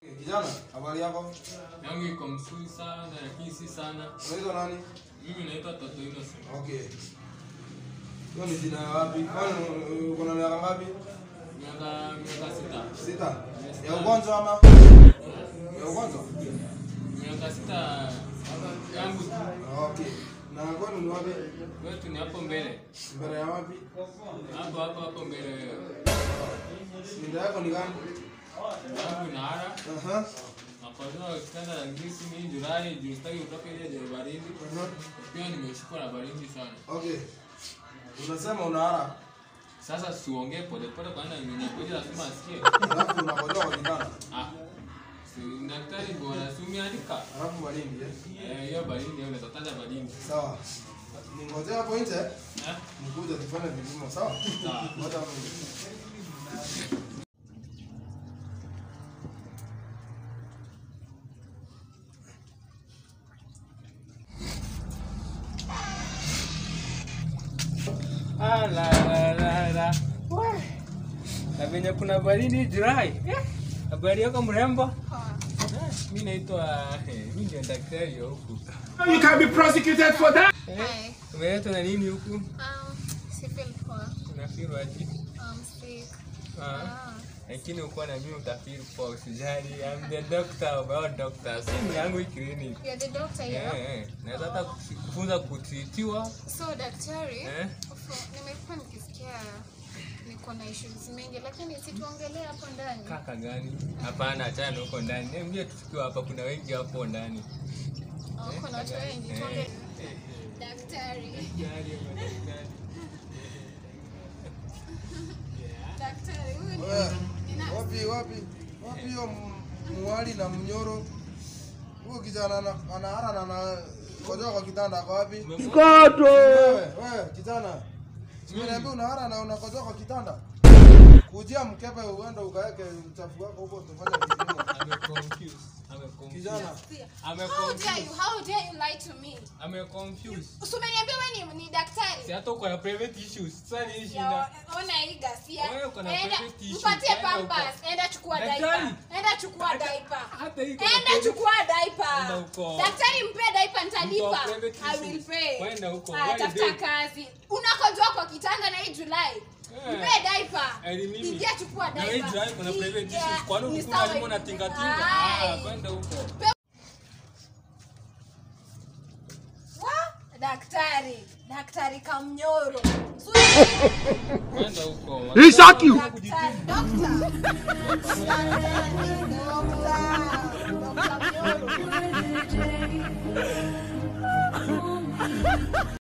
Kijana, habari yako? Yangu iko mzuri sana lakini si sana. Unaitwa nani? Mimi naitwa Toto Innocent. Okay. Hiyo ni jina wapi? Kwani uko na miaka ngapi? Miaka 6. 6. Ya ugonjwa ama? Ya ugonjwa? Miaka 6 yangu. Okay. Na kwani ni wapi? Wetu ni hapo mbele. Mbele ya wapi? Hapo mbele. Ndio yako ni gani? Yangu na ara. Aha. Nakojoa kitanda la ngisi mimi Julai, Julai kutoka ile ya baridi. Pia nimeshikwa na baridi sana. Okay. Unasema unaara. Sasa siongee pole pole kwa nini ninakuja lazima asikie. Alafu unakojoa kwa kitanda. Si daktari bora umeandika. Alafu baridi Hiyo baridi hiyo unatataja baridi. Sawa. Ningoje hapo nje. Mkuja tufanye vipimo, sawa? Sawa. Hata mimi. La. Na venye kuna baridi Julai. Habari yako mrembo? Mimi naitwa mimi ndio daktari huku. You can be prosecuted for that. Umeletwa na nini huku? Si feel poa. Unafeel aje? Sick. Lakini uko na mimi utafeel poa usijali. I'm the doctor of all doctors. Mimi yangu clinic. You're the doctor here? Naweza hata kufunza kutritiwa. So daktari, nimekuwa nikisikia niko na issues mingi lakini situongelee hapo ndani. Kaka gani? Hapana, achana huko ndani. Niambie tukiwa hapa kuna wengi hapo ndani. Kuna watu wengi. Daktari. Daktari, Wapi hiyo mwali na mnyoro? Huyo kijana anaara na kojoa kwa kitanda kwa wapi? Mkoto. Wewe kijana. Niambia unaara na unakojoa kwa kitanda. Kujia mkepe uende ukaeke uchafu wako huko tufanye vipimo. Kijana. How dare you lie to me? I'm confused. Usumeniambia wewe ni daktari. Si hata uko na private issues. Sasa ni shida. Ona hii gasia. Wewe uko na private issues. Mpatie pampers. Enda chukua diaper. Enda chukua diaper. Daktari mpe diaper nitalipa. I will pay. Kwenda huko. Tafuta kazi. Unakojoa kwa kitanda na hii Julai. Mpe diaper. Ingia chukua diaper. Na hii Julai kuna private issues. Kwa nini kuna limo na tinga? Kwenda huko. Daktari Kamnyoro. Kwenda huko. He shock you. Doctor.